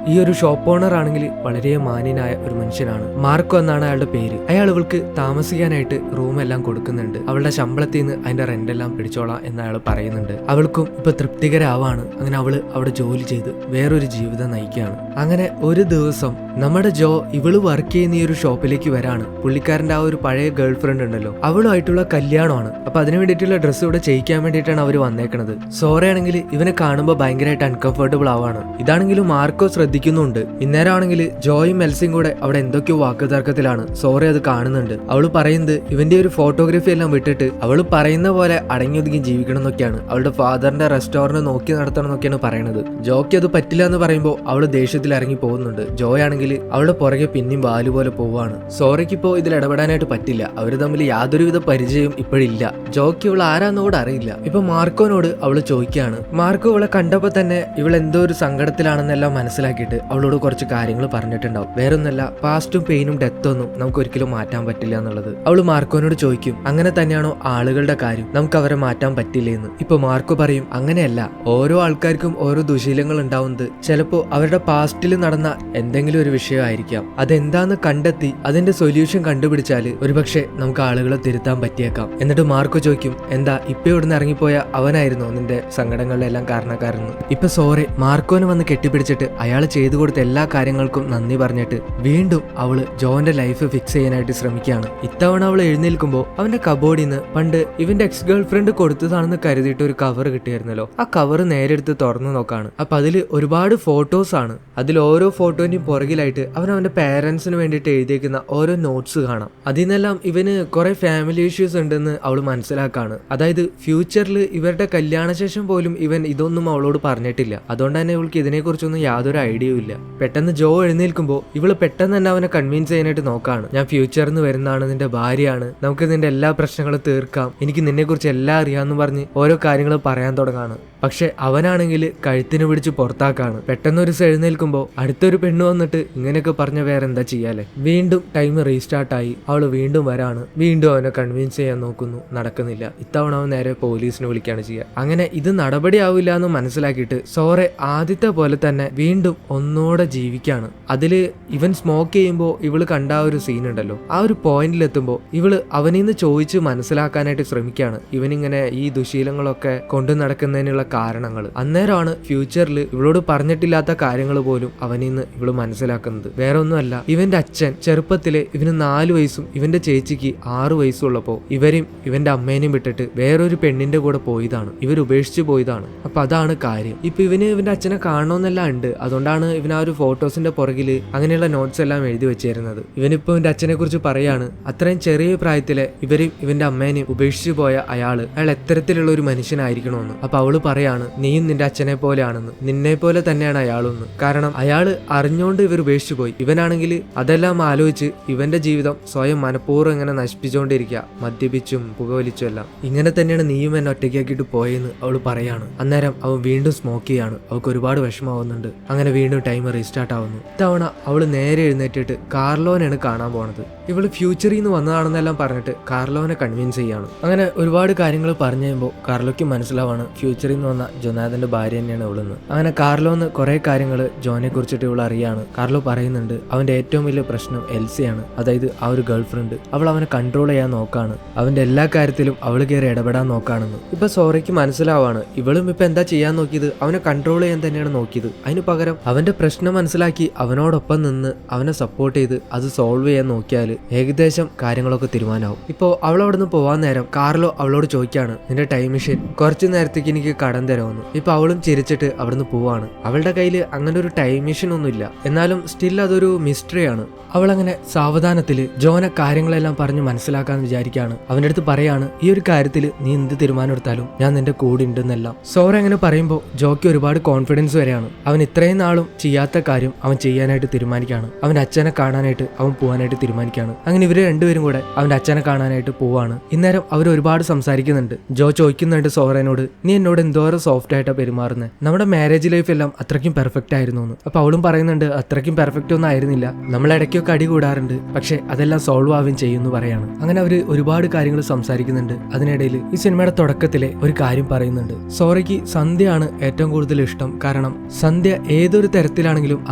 ഈ ഒരു ഷോപ്പ് ഓണർ ആണെങ്കിൽ വളരെ മാന്യനായ ഒരു മനുഷ്യനാണ്. മാർക്കോ എന്നാണ് അയാളുടെ പേര്. അയാൾ ഇവൾക്ക് താമസിക്കാനായിട്ട് റൂം എല്ലാം കൊടുക്കുന്നുണ്ട്. അവളുടെ ശമ്പളത്തിൽ നിന്ന് അതിന്റെ റെന്റ് എല്ലാം പിടിച്ചോളാം എന്ന് അയാൾ പറയുന്നുണ്ട്. അവൾക്കും ഇപ്പൊ തൃപ്തികരാവാണ്. അങ്ങനെ അവള് അവിടെ ജോലി ചെയ്ത് വേറൊരു ജീവിതം നയിക്കുകയാണ്. അങ്ങനെ ഒരു ദിവസം നമ്മുടെ ജോ ഇവള് വർക്ക് ചെയ്യുന്ന ഈ ഒരു ഷോപ്പിലേക്ക് വരാണ്. പുള്ളിക്കാരന്റെ ആ ഒരു പഴയ ഗേൾ ഫ്രണ്ട് ഉണ്ടല്ലോ, അവളുമായിട്ടുള്ള കല്യാണമാണ്. അപ്പൊ അതിന് വേണ്ടിയിട്ടുള്ള ഡ്രസ്സ് ഇവിടെ ചെയ്യിക്കാൻ വേണ്ടിയിട്ടാണ് അവർ വന്നേക്കണത്. സോറയാണെങ്കിൽ ഇവനെ കാണുമ്പോൾ ഭയങ്കരമായിട്ട് അൺകംഫർട്ടബിൾ ആവാണ്. ഇതാണെങ്കിലും മാർക്കോ ശ്രദ്ധിക്കുന്നുണ്ട്. ഇന്നേരമാണെങ്കിൽ ജോയും മെൽസിയും കൂടെ അവിടെ എന്തൊക്കെയോ വാക്കുതർക്കത്തിലാണ്. സോറ അത് കാണുന്നുണ്ട്. അവള് പറയുന്നത് ഇവന്റെ ഒരു ഫോട്ടോഗ്രാഫി എല്ലാം വിട്ടിട്ട് അവള് പറയുന്ന പോലെ അടങ്ങി ഒതുങ്ങി ജീവിക്കണം എന്നൊക്കെയാണ്. അവളുടെ ഫാദറിന്റെ റെസ്റ്റോറന്റ് നോക്കി നടത്തണം എന്നൊക്കെയാണ് പറയുന്നത്. ജോയ്ക്ക് അത് പറ്റില്ല എന്ന് പറയുമ്പോൾ അവള് ദേഷ്യത്തിൽ ഇറങ്ങി പോകുന്നുണ്ട്. ജോയ് ആണെങ്കിൽ അവളുടെ പുറകെ പിന്നെയും വാല് പോലെ പോവാണ്. സോറയ്ക്ക് ഇപ്പോ ഇതിൽ ഇടപെടാനായിട്ട് പറ്റില്ല. അവര് തമ്മിൽ യാതൊരുവിധ പരിചയം ഇപ്പോഴില്ല. ജോയ്ക്ക് ഇവൾ ആരാന്നോട് അറിയില്ല. ഇപ്പൊ മാർക്കോനോട് അവള് ചോദിക്കുകയാണ്. മാർക്കോ ഇവളെ കണ്ടപ്പോ തന്നെ ഇവൾ എന്തോ ഒരു സങ്കടത്തിലാണെന്നെല്ലാം മനസ്സിലാക്കിയിട്ട് അവളോട് കുറച്ച് കാര്യങ്ങൾ പറഞ്ഞിട്ടുണ്ടാവും. വേറൊന്നല്ല, പാസ്റ്റും പെയിനും ഡെത്തും ഒന്നും നമുക്ക് ഒരിക്കലും മാറ്റാൻ പറ്റില്ല എന്നുള്ളത്. അവള് മാർക്കോനോട് ചോദിക്കും, അങ്ങനെ തന്നെയാണോ ആളുകളുടെ കാര്യം, നമുക്ക് അവരെ മാറ്റാൻ പറ്റില്ലേ എന്ന്. ഇപ്പൊ മാർക്കോ പറയും, അങ്ങനെയല്ല, ഓരോ ആൾക്കാർക്കും ഓരോ ദുശീലങ്ങൾ ഉണ്ടാവുന്നത് ചിലപ്പോ അവരുടെ പാസ്റ്റിൽ നടന്ന എന്തെങ്കിലും ഒരു വിഷയമായിരിക്കാം. അതെന്താന്ന് കണ്ടെത്തി അതിന്റെ സൊല്യൂഷൻ കണ്ടുപിടിച്ചാല് ഒരുപക്ഷെ നമുക്ക് ആളുകളെ തിരുത്താൻ പറ്റിയേക്കാം. എന്നിട്ട് മാർക്കോ ചോദിക്കും, എന്താ ഇപ്പൊ ഇവിടുന്ന് ഇറങ്ങിപ്പോയ അവനായിരുന്നോ നിന്റെ സങ്കടങ്ങളിലെല്ലാം കാരണക്കാരെന്ന്. ഇപ്പൊ സോറി മാർക്കോനെ വന്ന് കെട്ടിപ്പിടിച്ചിട്ട് അയാൾ ചെയ്തു കൊടുത്ത എല്ലാ കാര്യങ്ങൾക്കും നന്ദി പറഞ്ഞിട്ട് വീണ്ടും അവള് ജോന്റെ ലൈഫ് ഫിക്സ് ചെയ്യാനായിട്ട് ശ്രമിക്കുകയാണ്. ഇത്തവണ അവൾ എഴുന്നേൽക്കുമ്പോൾ അവന്റെ കബോർഡിൽ നിന്ന് പണ്ട് ഇവന്റെ എക്സ് ഗേൾ ഫ്രണ്ട് കൊടുത്തതാണെന്ന് കരുതിയിട്ട് ഒരു കവർ കിട്ടിയായിരുന്നല്ലോ. ആ കവർ നേരെ എടുത്ത് തുറന്നു നോക്കാണ്. അപ്പൊ അതില് ഒരുപാട് ഫോട്ടോസ് ആണ്. അതിൽ ഓരോ ഫോട്ടോന്റെയും പുറകിലായിട്ട് അവന്റെ പേരൻസിന് വേണ്ടിയിട്ട് എഴുതിയേക്കുന്ന ഓരോ നോട്ട്സ് കാണാം. അതിൽ നിന്നെല്ലാം ഇവന് കുറെ ഫാമിലി ഇഷ്യൂസ് ഉണ്ടെന്ന് അവൾ മനസ്സിലാക്കാണ്. അതായത് ഫ്യൂച്ചറിൽ ഇവരുടെ കല്യാണശേഷം പോലും ഇവൻ ഇതൊന്നും അവളോട് പറഞ്ഞിട്ടില്ല. അതുകൊണ്ട് തന്നെ ഇവൾക്ക് ഇതിനെക്കുറിച്ചൊന്നും യാതൊരു ഐഡിയയും ഇല്ല. പെട്ടെന്ന് ജോ എഴുന്നേൽക്കുമ്പോൾ ഇവള് പെട്ടെന്ന് തന്നെ അവനെ കൺവിൻസ് ചെയ്യാനായിട്ട് നോക്കാണ്. ഞാൻ ഫ്യൂച്ചറിൽ നിന്ന് വരുന്നതാണ്, നിന്റെ ഭാര്യയാണ്, നമുക്ക് നിന്റെ എല്ലാ പ്രശ്നങ്ങളും തീർക്കാം, എനിക്ക് നിന്നെ കുറിച്ച് എല്ലാം അറിയാമെന്ന് പറഞ്ഞ് ഓരോ കാര്യങ്ങൾ പറയാൻ തുടങ്ങാണ്. പക്ഷെ അവനാണെങ്കിൽ കഴുത്തിന് പിടിച്ച് പുറത്താക്കാണ്. പെട്ടെന്ന് ഒരു എഴുന്നേൽക്കുമ്പോൾ അടുത്തൊരു പെണ്ണ് വന്നിട്ട് ഇങ്ങനെയൊക്കെ പറഞ്ഞ വേറെ എന്താ ചെയ്യാലേ. വീണ്ടും ടൈം റീസ്റ്റാർട്ടായി. അവള് വീണ്ടും വരാണ്. വീണ്ടും അവനെ കൺവിൻസ് ചെയ്യാൻ നോക്കുന്നു, നടക്കുന്നില്ല. ഇത്തവണ അവൻ നേരെ പോലീസിനെ വിളിക്കുകയാണ് ചെയ്യുക. അങ്ങനെ ഇത് നടപടിയാവില്ല എന്ന് മനസ്സിലാക്കിയിട്ട് സോറെ ആദ്യത്തെ പോലെ തന്നെ വീണ്ടും ഒന്നോടെ ജീവിക്കാണ്. അതില് ഇവൻ സ്മോക്ക് ചെയ്യുമ്പോൾ ഇവള് കണ്ട ആ ഒരു സീൻ ഉണ്ടല്ലോ, ആ ഒരു പോയിന്റിലെത്തുമ്പോൾ ഇവള് അവനിൽ നിന്ന് ചോദിച്ച് മനസ്സിലാക്കാനായിട്ട് ശ്രമിക്കുകയാണ്. ഇവനിങ്ങനെ ഈ ദുശീലങ്ങളൊക്കെ കൊണ്ടു നടക്കുന്നതിനുള്ള കാരണങ്ങൾ. അന്നേരമാണ് ഫ്യൂച്ചറിൽ ഇവളോട് പറഞ്ഞിട്ടില്ലാത്ത കാര്യങ്ങൾ പോലും അവനിൽ നിന്ന് ഇവള് മനസ്സിലാക്കുന്നത്. വേറെ ഒന്നുമല്ല, ഇവന്റെ അച്ഛൻ ചെറുപ്പത്തില് ഇവന് 4 വയസ്സും ഇവന്റെ ചേച്ചിക്ക് 6 വയസ്സും ഉള്ളപ്പോ ഇവരും ഇവന്റെ അമ്മേനെയും വിട്ടിട്ട് വേറൊരു പെണ്ണിന്റെ കൂടെ പോയതാണ്. ഇവർ ഉപേക്ഷിച്ച് പോയതാണ്. അപ്പൊ അതാണ് കാര്യം. ഇപ്പൊ ഇവന് ഇവന്റെ അച്ഛനെ കാണണമെന്നെല്ലാം ഉണ്ട്. അതുകൊണ്ടാണ് ഇവൻ ആ ഒരു ഫോട്ടോസിന്റെ പുറകില് അങ്ങനെയുള്ള നോട്ട്സ് എല്ലാം എഴുതി വെച്ചിരുന്നത്. ഇവനിപ്പോ ഇവന്റെ അച്ഛനെ കുറിച്ച് പറയാണ്, അത്രയും ചെറിയ പ്രായത്തിലെ ഇവരും ഇവന്റെ അമ്മേനെയും ഉപേക്ഷിച്ചു പോയ അയാൾ എത്തരത്തിലുള്ള ഒരു മനുഷ്യനായിരിക്കണമെന്ന്. അപ്പൊ അവള് പറയാണ്, നീയും നിന്റെ അച്ഛനെ പോലെയാണെന്ന്, നിന്നെ പോലെ തന്നെയാണ് അയാളെന്ന്. കാരണം അയാള് അറിഞ്ഞുകൊണ്ട് ഇവർ ഉപേക്ഷിച്ചു പോയി. ഇവനാണെങ്കിൽ അതെല്ലാം ആലോചിച്ച് ഇവന്റെ ജീവിതം സ്വയം മനഃപൂർവ്വം ഇങ്ങനെ നശിപ്പിച്ചുകൊണ്ടിരിക്കുക, മദ്യപിച്ചും പുകവലിച്ചും എല്ലാം. ഇങ്ങനെ തന്നെയാണ് നീയും എന്നെ ഒറ്റയ്ക്കാക്കിയിട്ട് പോയെന്ന് എന്ന് അവൾ പറയാണ്. അന്നേരം അവൻ വീണ്ടും സ്മോക്ക് ചെയ്യാണ്. അവൾക്ക് ഒരുപാട് വിഷമാവുന്നുണ്ട്. അങ്ങനെ വീണ്ടും ടൈമർ റീസ്റ്റാർട്ട് ആവുന്നു. ഇത്തവണ അവൾ നേരെ എഴുന്നേറ്റിട്ട് കാർലോനെയാണ് കാണാൻ പോണത്. ഇവള് ഫ്യൂച്ചറിൽ നിന്ന് വന്നതാണെന്നെല്ലാം പറഞ്ഞിട്ട് കാർലോനെ കൺവിൻസ് ചെയ്യാണ്. അങ്ങനെ ഒരുപാട് കാര്യങ്ങൾ പറഞ്ഞു കഴിയുമ്പോൾ കാർലോയ്ക്ക് മനസ്സിലാവാണ് ഫ്യൂച്ചറിൽ നിന്ന് വന്ന ജൊനാഥന്റെ ഭാര്യ തന്നെയാണ് ഇവളെന്ന്. അങ്ങനെ കാർലോന്ന് കുറെ കാര്യങ്ങൾ ജോനെ കുറിച്ചിട്ട് ഇവൾ അറിയാണ്. കാർലോ പറയുന്നുണ്ട് അവന്റെ ഏറ്റവും വലിയ പ്രശ്നം എൽസിയാണ്, അതായത് ആ ഒരു ഗേൾ ഫ്രണ്ട്. അവൾ അവനെ കൺട്രോൾ ചെയ്യാൻ നോക്കാണ്, അവന്റെ എല്ലാ കാര്യത്തിലും അവൾ കയറി ഇടപെടാൻ നോക്കാണെന്ന്. ഇപ്പൊ സോറയ്ക്ക് മനസ്സിലാവാണ് ഇവളും ഇപ്പൊ എന്താ ചെയ്യാൻ നോക്കിയത്, അവനെ കൺട്രോൾ ചെയ്യാൻ തന്നെയാണ് നോക്കിയത്. അതിന് പകരം അവന്റെ പ്രശ്നം മനസ്സിലാക്കി അവനോടൊപ്പം നിന്ന് അവനെ സപ്പോർട്ട് ചെയ്ത് അത് സോൾവ് ചെയ്യാൻ നോക്കിയാൽ ഏകദേശം കാര്യങ്ങളൊക്കെ തീരുമാനമാവും. ഇപ്പോ അവൾ അവിടെ നിന്ന് പോവാൻ നേരം കാർലോ അവളോട് ചോദിക്കാണ്, നിന്റെ ടൈം മെഷീൻ കുറച്ചു നേരത്തേക്ക് എനിക്ക് കടം തരുമെന്ന്. ഇപ്പൊ അവളും ചിരിച്ചിട്ട് അവിടുന്ന് പോവാണ്. അവളുടെ കയ്യിൽ അങ്ങനെ ഒരു ടൈം മെഷീൻ ഒന്നുമില്ല, എന്നാലും സ്റ്റിൽ അതൊരു മിസ്റ്ററിയാണ്. അവളങ്ങനെ സാവധാനത്തില് ജോനെ കാര്യങ്ങളെല്ലാം പറഞ്ഞ് മനസ്സിലാക്കാന്ന് വിചാരിക്കാണ്. അവന്റെ അടുത്ത് പറയാണ്, ഈ ഒരു കാര്യത്തിൽ നീ എന്ത് തീരുമാനം എടുത്താലും ഞാൻ നിന്റെ കൂടെ ഉണ്ടെന്നെല്ലാം. സോറ അങ്ങനെ പറയുമ്പോൾ ജോയ്ക്ക് ഒരുപാട് കോൺഫിഡൻസ് വരെയാണ്. അവൻ ഇത്രയും നാളും ചെയ്യാത്ത കാര്യം അവൻ ചെയ്യാനായിട്ട് തീരുമാനിക്കുകയാണ്. അവന്റെ അച്ഛനെ കാണാനായിട്ട് അവൻ പോകാനായിട്ട് തീരുമാനിക്കുകയാണ്. അങ്ങനെ ഇവര് രണ്ടുപേരും കൂടെ അവന്റെ അച്ഛനെ കാണാനായിട്ട് പോവാണ്. ഇന്നേരം അവർ ഒരുപാട് സംസാരിക്കുന്നുണ്ട്. ജോ ചോദിക്കുന്നുണ്ട് സോറനോട്, നീ എന്നോട് എന്തോരം സോഫ്റ്റ് ആയിട്ടാണ് പെരുമാറുന്നത്, നമ്മുടെ മാരേജ് ലൈഫ് എല്ലാം അത്രയ്ക്കും പെർഫെക്റ്റ് ആയിരുന്നു എന്ന്. അപ്പൊ അവളും പറയുന്നുണ്ട് അത്രയ്ക്കും പെർഫെക്റ്റ് ഒന്നും ആയിരുന്നില്ല, നമ്മൾ ഇടയ്ക്കൊക്കെ അടി കൂടാറുണ്ട്, പക്ഷെ അതെല്ലാം സോൾവ് ആവുകയും ചെയ്യുമെന്ന് പറയാണ്. അങ്ങനെ അവര് ഒരുപാട് കാര്യങ്ങൾ സംസാരിക്കുന്നുണ്ട്. അതിനിടയിൽ ഈ സിനിമയുടെ തുടക്കത്തിലെ ഒരു കാര്യം പറയുന്നുണ്ട്. സോറയ്ക്ക് സന്ധ്യയാണ് ഏറ്റവും കൂടുതൽ ഇഷ്ടം, കാരണം സന്ധ്യ ഏതൊരു തരത്തിലാണെങ്കിലും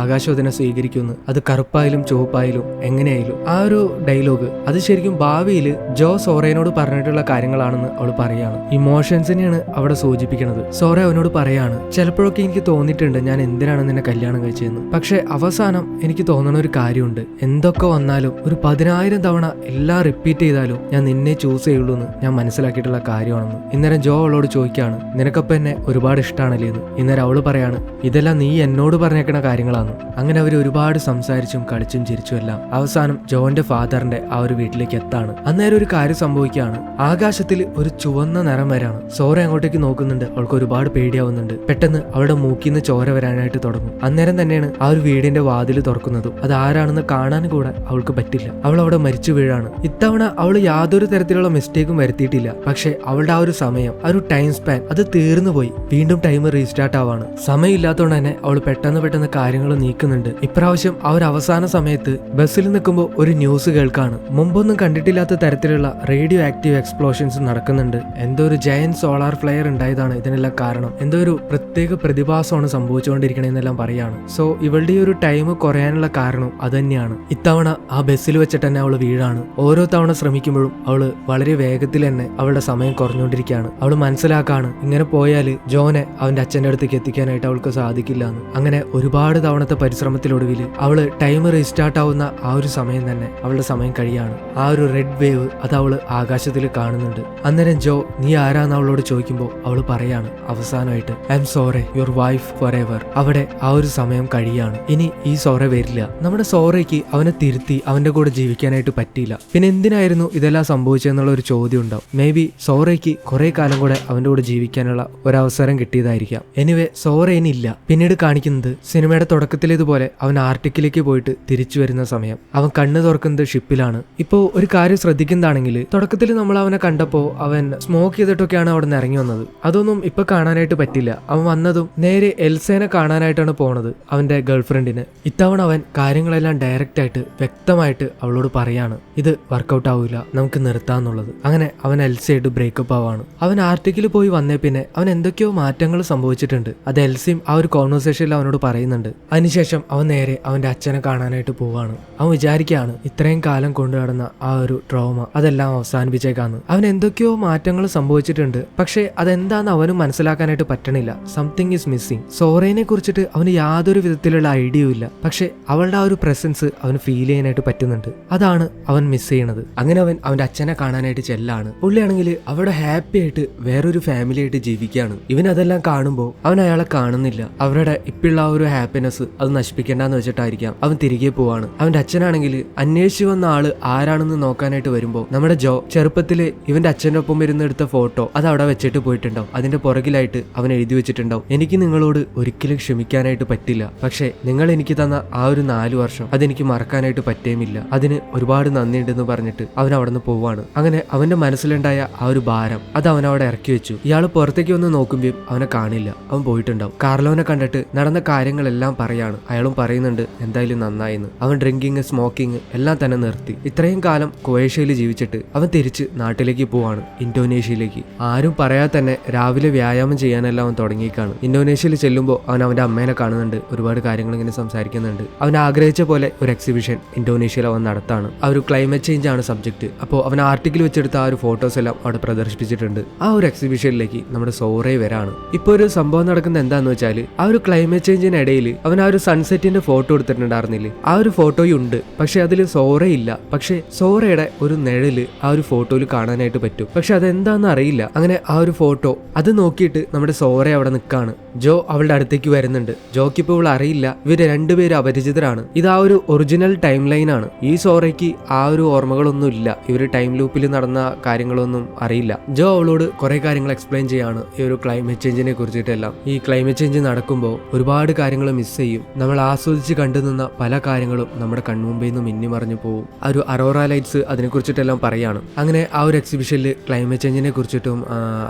ആകാശോദനെ സ്വീകരിക്കുന്നു, അത് കറുപ്പായാലും ചുവപ്പായാലും എങ്ങനെയായാലും. ആ ഒരു ഡയലോഗ് അത് ശരിക്കും ഭാവിയിൽ ജോ സോറയോട് പറഞ്ഞിട്ടുള്ള കാര്യങ്ങളാണെന്ന് അവൾ പറയാണ്. ഇമോഷൻസിനെയാണ് അവിടെ സൂചിപ്പിക്കുന്നത്. സോറ അവനോട് പറയാണ്, ചിലപ്പോഴൊക്കെ എനിക്ക് തോന്നിയിട്ടുണ്ട് ഞാൻ എന്തിനാണ് നിന്നെ കല്യാണം കഴിച്ചതെന്ന്, പക്ഷെ അവസാനം എനിക്ക് തോന്നണ ഒരു കാര്യമുണ്ട്, എന്തൊക്കെ വന്നാലും ഒരു 10,000 തവണ എല്ലാം റിപ്പീറ്റ് ചെയ്താലും ഞാൻ നിന്നെ ചൂസ് ചെയ്യുള്ളൂ എന്ന് ഞാൻ മനസ്സിലാക്കിയിട്ടുള്ള കാര്യമാണെന്ന്. ഇന്നേരം ജോ അവളോട് ചോദിക്കാണ്, നിനക്കപ്പം എന്നെ ഒരുപാട് ഇഷ്ടമാണല്ലേ എന്ന്. ഇന്നേരം അവള് പറയാണ്, ഇതെല്ലാം നീ എന്നോട് പറഞ്ഞേക്കണ കാര്യങ്ങളാണ്. അങ്ങനെ അവർ ഒരുപാട് സംസാരിച്ചും കളിച്ചും ചിരിച്ചും എല്ലാം അവസാനം ജോന്റെ ഫാദറിന്റെ ആ ഒരു വീട്ടിലേക്ക് എത്താണ്. അന്നേരം ഒരു കാര്യം സംഭവിക്കുകയാണ്. ആകാശത്തിൽ ഒരു ചുവന്ന നിറം വരാണ്. സോറ അങ്ങോട്ടേക്ക് നോക്കുന്നുണ്ട്. അവൾക്ക് ഒരുപാട് പേടിയാവുന്നുണ്ട്. പെട്ടെന്ന് അവളുടെ മൂക്കിന്ന് ചോര വരാനായിട്ട് തുടങ്ങും. അന്നേരം തന്നെയാണ് ആ ഒരു വീടിന്റെ വാതിൽ തുറക്കുന്നതും. അത് ആരാണെന്ന് കാണാൻ കൂടെ അവൾക്ക് പറ്റില്ല. അവൾ അവിടെ മരിച്ചു വീഴാണ്. ഇത്തവണ അവൾ യാതൊരു തരത്തിലുള്ള മിസ്റ്റേക്കും വരുത്തിയിട്ടില്ല. പക്ഷെ അവളുടെ ആ ഒരു സമയം, ആ ഒരു ടൈം സ്പാൻ അത് തീർന്നു പോയി. വീണ്ടും ടൈം റീസ്റ്റാർട്ട് ആവാണ്. സമയമില്ലാത്തതുകൊണ്ട് തന്നെ അവൾ പെട്ടെന്ന് കാര്യങ്ങൾ നീക്കുന്നുണ്ട്. ഇപ്രാവശ്യം ആ ഒരു അവസാന സമയത്ത് ബസ്സിൽ നിൽക്കുമ്പോൾ ഒരു ന്യൂസ് കേൾക്കാണ്. മുമ്പൊന്നും കണ്ടിട്ടില്ലാത്ത തരത്തിലുള്ള റേഡിയോ ആക്റ്റീവ് എക്സ്പ്ലോഷൻസ് നടക്കുന്നുണ്ട്. എന്തോ ഒരു ജയന്റ് സോളാർ ഫ്ലെയർ ഉണ്ടായതാണ് ഇതിനെല്ലാം കാരണം. എന്തോ ഒരു പ്രത്യേക പ്രതിഭാസമാണ് സംഭവിച്ചുകൊണ്ടിരിക്കണെന്നെല്ലാം പറയാണ്. സോ ഇവളുടെ ഈ ഒരു ടൈം കുറയാനുള്ള കാരണം അത് തന്നെയാണ്. ഇത്തവണ ആ ബസ്സിൽ വെച്ചിട്ട് തന്നെ അവൾ വീഴാണ്. ഓരോ തവണ ശ്രമിക്കുമ്പോഴും അവള് വളരെ വേഗത്തിൽ തന്നെ അവളുടെ സമയം കുറഞ്ഞുകൊണ്ടിരിക്കുകയാണ്. അവൾ മനസ്സിലാക്കാണ് ഇങ്ങനെ പോയാല് ജോനെ അവന്റെ അച്ഛന്റെ അടുത്തേക്ക് എത്തിക്കാനായിട്ട് അവൾക്ക് സാധിക്കില്ല എന്ന്. അങ്ങനെ ഒരുപാട് തവണത്തെ പരിശ്രമത്തിലൊടുവിൽ അവള് ടൈം റീസ്റ്റാർട്ട് ആവുന്ന ആ ഒരു സമയം തന്നെ അവളുടെ സമയം കഴിയാണ്. ആ ഒരു റെഡ് വേവ് അത് അവള് ആകാശത്തിൽ കാണുന്നുണ്ട്. അന്നേരം ജോ നീ ആരാന്ന് അവളോട് ചോദിക്കുമ്പോൾ അവള് പറയാണ് അവസാനമായിട്ട്, I am sorry your wife for ever. അവിടെ ആ ഒരു സമയം കഴിയാണ്. ഇനി ഈ സോറ വരില്ല. നമ്മുടെ സോറയ്ക്ക് അവനെ തിരുത്തി അവന്റെ കൂടെ ജീവിക്കാനായിട്ട് പറ്റിയില്ല. പിന്നെ എന്തിനായിരുന്നു ഇതെല്ലാം സംഭവിച്ചെന്നുള്ള ഒരു ചോദ്യം ഉണ്ടാവും. മേ ബി സോറയ്ക്ക് കുറെ കാലം കൂടെ അവന്റെ കൂടെ ജീവിക്കാനുള്ള ഒരവസരം കിട്ടിയതായിരിക്കാം. എനിവേ സോറ ഇനിയില്ല. പിന്നീട് കാണിക്കുന്നത് സിനിമയുടെ തുടക്കത്തിലേതുപോലെ അവൻ ആർട്ടിക്കിലേക്ക് പോയിട്ട് തിരിച്ചു വരുന്ന സമയം. അവൻ കണ്ണ് തുറക്കുന്നത് ഷിപ്പിലാണ്. ഇപ്പോ ഒരു കാര്യം ശ്രദ്ധിക്കുന്നതാണെങ്കിൽ തുടക്കത്തിൽ നമ്മൾ അവനെ കണ്ടപ്പോ അവൻ സ്മോക്ക് ചെയ്തിട്ടൊക്കെയാണ് അവിടെ നിന്ന് ഇറങ്ങി വന്നത്. അതൊന്നും ഇപ്പൊ കാണാനായിട്ട് പറ്റില്ല. അവൻ വന്നതും നേരെ എൽസേനെ കാണാനായിട്ടാണ് പോണത്, അവന്റെ ഗേൾഫ്രണ്ടിന്. ഇത്തവണ അവൻ കാര്യങ്ങളെല്ലാം ഡയറക്റ്റ് ആയിട്ട് വ്യക്തമായിട്ട് അവളോട് പറയാണ്, ഇത് വർക്കൗട്ട് ആവില്ല, നമുക്ക് നിർത്താന്നുള്ളത്. അങ്ങനെ അവൻ എൽസയായിട്ട് ബ്രേക്കപ്പ് ആവാണ്. അവൻ ആർട്ടിക്കിൽ പോയി വന്നേ പിന്നെ അവൻ എന്തൊക്കെയോ മാറ്റങ്ങൾ സംഭവിച്ചിട്ടുണ്ട്. അത് എൽസിയും ആ ഒരു കോൺവെർസേഷനിൽ അവനോട് പറയുന്നുണ്ട്. അതിനുശേഷം അവൻ നേരെ അവന്റെ അച്ഛനെ കാണാനായിട്ട് പോവാണ്. അവൻ വിചാരിക്കുകയാണ് ഇത്രയും കാലം കൊണ്ടു നടന്ന ആ ഒരു ട്രോമ അതെല്ലാം അവസാനിപ്പിച്ചേക്കാന്ന്. അവൻ എന്തൊക്കെയോ മാറ്റങ്ങൾ സംഭവിച്ചിട്ടുണ്ട്, പക്ഷെ അതെന്താന്ന് അവനും മനസ്സിലാക്കാനായിട്ട് പറ്റണില്ല. Something is missing. സോറേനെ കുറിച്ചിട്ട് അവന് യാതൊരു വിധത്തിലുള്ള ഐഡിയയും ഇല്ല, പക്ഷെ അവളുടെ ആ ഒരു പ്രസൻസ് അവന് ഫീൽ ചെയ്യാനായിട്ട് പറ്റുന്നുണ്ട്. അതാണ് അവൻ മിസ് ചെയ്യണത്. അങ്ങനെ അവൻ അവന്റെ അച്ഛനെ കാണാനായിട്ട് ചെല്ലാണ്. പുള്ളിയാണെങ്കിൽ അവിടെ ഹാപ്പി ആയിട്ട് വേറൊരു ഫാമിലി ആയിട്ട് ജീവിക്കുകയാണ്. ഇവൻ അതെല്ലാം കാണുമ്പോൾ അവൻ അയാളെ കാണുന്നില്ല. അവരുടെ ഇപ്പോഴുള്ള ആ ഒരു ഹാപ്പിനെസ് അത് നശിപ്പിക്കേണ്ടെന്ന് വെച്ചിട്ടായിരിക്കാം അവൻ തിരികെ പോവാണ്. അവന്റെ അച്ഛനാണെങ്കിൽ അന്വേഷിച്ചു വന്ന ആള് ആരാണെന്ന് നോക്കാനായിട്ട് വരുമ്പോൾ നമ്മുടെ ജോ ചെറുപ്പത്തില് ഇവന്റെ അച്ഛൻ്റെ ഒപ്പം ഇരുന്ന് എടുത്ത ഫോട്ടോ അത് അവിടെ വെച്ചിട്ട് പോയിട്ടുണ്ടാവും. അതിന്റെ പുറകിലായിട്ട് അവൻ എഴുതി വെച്ചിട്ടുണ്ടാവും, എനിക്ക് നിങ്ങളോട് ഒരിക്കലും ക്ഷമിക്കാനായിട്ട് പറ്റില്ല, പക്ഷെ നിങ്ങൾ എനിക്ക് തന്ന ആ ഒരു 4 വർഷം അതെനിക്ക് മറക്കാനായിട്ട് പറ്റേമില്ല, അതിന് ഒരുപാട് നന്ദിയുണ്ടെന്ന് പറഞ്ഞിട്ട് അവൻ അവിടെ നിന്ന് പോവാണ്. അങ്ങനെ അവന്റെ മനസ്സിലുണ്ടായ ആ ഒരു ഭാരം അത് അവൻ അവിടെ ഇറക്കി വെച്ചു. ഇയാൾ പുറത്തേക്ക് വന്ന് നോക്കുമ്പോൾ അവനെ കാണില്ല, അവൻ പോയിട്ടുണ്ടാവും. കാർലോനെ കണ്ടിട്ട് നടന്ന കാര്യങ്ങളെല്ലാം പറയാണ്. അയാളും പറയുന്നുണ്ട് എന്തായാലും നന്നായിന്ന്. അവൻ ഡ്രിങ്കിങ് സ്മോക്കിംഗ് എല്ലാം തന്നെ നിർത്തി. ഇത്രയും കാലം ക്രൊയേഷ്യയിൽ ജീവിച്ചിട്ട് അവൻ തിരിച്ച് നാട്ടിലേക്ക് പോവാണ്, ഇന്തോനേഷ്യയിലേക്ക്. ആരും പറയാതെ തന്നെ രാവിലെ വ്യായാമം ചെയ്യാനെല്ലാം അവൻ തുടങ്ങിയേക്കാണ്. ഇന്തോനേഷ്യയിൽ ചെല്ലുമ്പോൾ അവൻ അവന്റെ അമ്മേനെ കാണുന്നുണ്ട്, ഒരുപാട് കാര്യങ്ങൾ ഇങ്ങനെ സംസാരിക്കുന്നുണ്ട്. അവൻ ആഗ്രഹിച്ച പോലെ ഒരു എക്സിബിഷൻ ഇന്തോനേഷ്യയിൽ അവൻ നടത്താണ്. ആ ഒരു ക്ലൈമറ്റ് ചേഞ്ച് ആണ് സബ്ജക്ട്. അപ്പോൾ അവൻ ആർട്ടിക്കിൾ വെച്ചെടുത്ത ആ ഒരു ഫോട്ടോസ് എല്ലാം അവിടെ പ്രദർശിപ്പിച്ചിട്ടുണ്ട്. ആ ഒരു എക്സിബിഷനിലേക്ക് നമ്മുടെ സോറേ വരാണ്. ഇപ്പൊ ഒരു സംഭവം നടക്കുന്നത് എന്താന്ന് വെച്ചാൽ ആ ഒരു ക്ലൈമറ്റ് ചേഞ്ചിനിടയിൽ അവൻ ആ ഒരു സൺസെറ്റിന്റെ ഫോട്ടോ എടുത്തിട്ടുണ്ടായിരുന്നില്ലേ, ആ ഒരു ഫോട്ടോയും ഉണ്ട്. പക്ഷെ അതിൽ സോറ ഇല്ല. പക്ഷെ സോറയുടെ ഒരു നിഴല് ആ ഒരു ഫോട്ടോയിൽ കാണാനായിട്ട് പറ്റും. പക്ഷെ അതെന്താന്ന് അറിയില്ല. അങ്ങനെ ആ ഒരു ഫോട്ടോ അത് നോക്കിയിട്ട് നമ്മുടെ സോറ അവിടെ നിൽക്കാണ്. ജോ അവളുടെ അടുത്തേക്ക് വരുന്നുണ്ട്. ജോക്ക് ഇപ്പോൾ അറിയില്ല ഇവര് രണ്ടുപേരും അപരിചിതരാണ്. ഇത് ആ ഒരു ഒറിജിനൽ ടൈം ലൈൻ ആണ്. ഈ സോറയ്ക്ക് ആ ഒരു ഓർമ്മകളൊന്നും ഇല്ല. ഇവര് ടൈം ലൂപ്പിൽ നടന്ന കാര്യങ്ങളൊന്നും അറിയില്ല. ജോ അവളോട് കുറെ കാര്യങ്ങൾ എക്സ്പ്ലെയിൻ ചെയ്യാണ് ഈ ഒരു ക്ലൈമറ്റ് ചേഞ്ചിനെ കുറിച്ചിട്ടെല്ലാം. ഈ ക്ലൈമറ്റ് ചേഞ്ച് നടക്കുമ്പോൾ ഒരുപാട് കാര്യങ്ങൾ മിസ് ചെയ്യും. നമ്മൾ ആസ്വദിച്ച് കണ്ടു നിന്ന പല കാര്യങ്ങളും നമ്മുടെ കൺമുമ്പിൽ നിന്ന് മിന്നിമറിഞ്ഞു പോകും. ആ ഒരു അറോറ ലൈറ്റ്സ് അതിനെ കുറിച്ചിട്ടെല്ലാം പറയാണ്. അങ്ങനെ ആ ഒരു എക്സിബിഷനിൽ ക്ലൈമറ്റ് ചേഞ്ചിനെ കുറിച്ചിട്ടും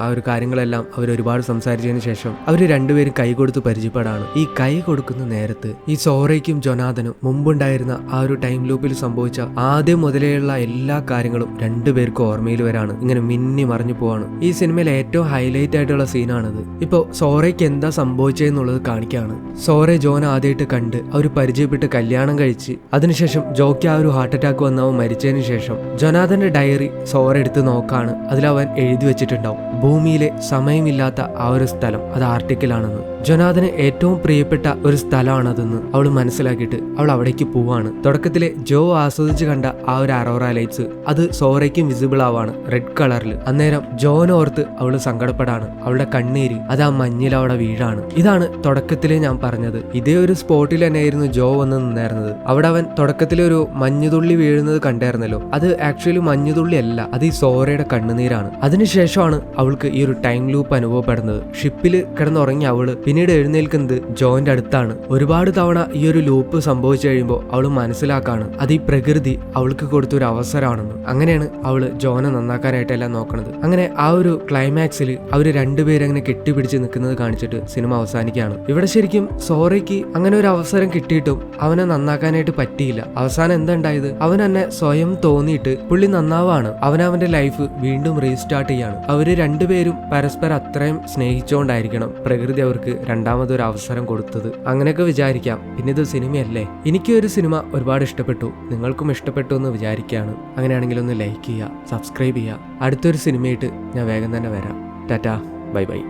ആ ഒരു കാര്യങ്ങളെല്ലാം അവർ ഒരുപാട് സംസാരിച്ചതിന് ശേഷം അവർ രണ്ടുപേരും കൈ കൊടുത്ത് പരിചയപ്പെടാണ്. ഈ കൈ കൊടുക്കുന്ന നേരത്ത് ഈ സോറയ്ക്കും ജൊനാഥനും മുമ്പുണ്ടായിരുന്ന ആ ഒരു ടൈം ലൂപ്പിൽ സംഭവിച്ച ആദ്യം മുതലേയുള്ള എല്ലാ കാര്യങ്ങളും രണ്ടുപേർക്കും ഓർമ്മയിൽ വരാണ്. ഇങ്ങനെ മിന്നി മറിഞ്ഞു പോവാണ്. ഈ സിനിമയിലെ ഏറ്റവും ഹൈലൈറ്റ് ആയിട്ടുള്ള സീനാണിത്. ഇപ്പൊ സോറയ്ക്ക് എന്താ സംഭവിച്ചതെന്നുള്ളത് കാണിക്കാണ്. സോറെ ജോൻ ആദ്യമായിട്ട് കണ്ട് അവർ പരിചയപ്പെട്ട് കല്യാണം കഴിച്ച് അതിനുശേഷം ജോക്ക് ആ ഒരു ഹാർട്ട് അറ്റാക്ക് വന്നവൻ മരിച്ചതിന് ശേഷം ജൊനാഥന്റെ ഡയറി സോറ എടുത്ത് നോക്കാണ്. അതിലവൻ എഴുതി വെച്ചിട്ടുണ്ടാവും ഭൂമിയിലെ സമയമില്ലാത്ത ആ ഒരു സ്ഥലം അത് ആർട്ടിക്കിലാണെന്ന്. ജൊനാഥന് ഏറ്റവും പ്രിയപ്പെട്ട ഒരു സ്ഥലമാണതെന്ന് അവൾ മനസ്സിലാക്കിയിട്ട് അവൾ അവിടേക്ക് പോവാണ്. തുടക്കത്തിലെ ജോ ആസ്വദിച്ച് കണ്ട ആ ഒരു അറോറ ലൈറ്റ്സ് അത് സോറയ്ക്കും വിസിബിൾ ആവാണ് റെഡ് കളറിൽ. അന്നേരം ജോനോർത്ത് അവള് സങ്കടപ്പെടാണ്. അവളുടെ കണ്ണീര് അത് ആ മഞ്ഞിൽ അവിടെ വീഴാണ്. ഇതാണ് തുടക്കത്തിലെ ഞാൻ പറഞ്ഞത്. ഇതേ ഒരു സ്പോട്ടിൽ തന്നെയായിരുന്നു ജോ വന്ന് നിന്നായിരുന്നത്. അവിടെ അവൻ തുടക്കത്തിലെ ഒരു മഞ്ഞുതുള്ളി വീഴുന്നത് കണ്ടായിരുന്നല്ലോ, അത് ആക്ച്വലി മഞ്ഞുതുള്ളി അല്ല, അത് ഈ സോറയുടെ കണ്ണുനീരാണ്. അതിനുശേഷമാണ് അവൾക്ക് ഈ ഒരു ടൈം ലൂപ്പ് അനുഭവപ്പെടുന്നത്. ഷിപ്പിൽ കിടന്നുറങ്ങി അവള് പിന്നീട് എഴുന്നേൽക്കുന്നത് ജോന്റെ അടുത്താണ്. ഒരുപാട് തവണ ഈ ഒരു ലൂപ്പ് സംഭവിച്ചു കഴിയുമ്പോൾ അവൾ മനസ്സിലാക്കാണ് അത് ഈ പ്രകൃതി അവൾക്ക് കൊടുത്തൊരു അവസരമാണെന്ന്. അങ്ങനെയാണ് അവള് ജോനെ നന്നാക്കാനായിട്ടെല്ലാം നോക്കണത്. അങ്ങനെ ആ ഒരു ക്ലൈമാക്സിൽ അവര് രണ്ടുപേരും അങ്ങനെ കെട്ടിപ്പിടിച്ച് നിൽക്കുന്നത് കാണിച്ചിട്ട് സിനിമ അവസാനിക്കുകയാണ്. ഇവിടെ ശരിക്കും സോറയ്ക്ക് അങ്ങനെ ഒരു അവസരം കിട്ടിയിട്ടും അവനെ നന്നാക്കാനായിട്ട് പറ്റിയില്ല. അവസാനം എന്താ ഉണ്ടായത്, അവൻ തന്നെ സ്വയം തോന്നിയിട്ട് പുള്ളി നന്നാവാണ്. അവനവന്റെ ലൈഫ് വീണ്ടും റീസ്റ്റാർട്ട് ചെയ്യാണ്. അവര് രണ്ടുപേരും പരസ്പരം അത്രയും സ്നേഹിച്ചുകൊണ്ടായിരിക്കണം പ്രകൃതി അവർക്ക് രണ്ടാമതൊരു അവസരം കൊടുത്തത്. അങ്ങനെയൊക്കെ വിചാരിക്കാം. പിന്നെ ഇത് സിനിമയല്ലേ. എനിക്ക് ഒരു സിനിമ ഒരുപാട് ഇഷ്ടപ്പെട്ടു, നിങ്ങൾക്കും ഇഷ്ടപ്പെട്ടു എന്ന് വിചാരിക്കുകയാണ്. അങ്ങനെയാണെങ്കിൽ ഒന്ന് ലൈക്ക് ചെയ്യുക, സബ്സ്ക്രൈബ് ചെയ്യുക. അടുത്തൊരു സിനിമയായിട്ട് ഞാൻ വേഗം തന്നെ വരാം. Tata, bye bye.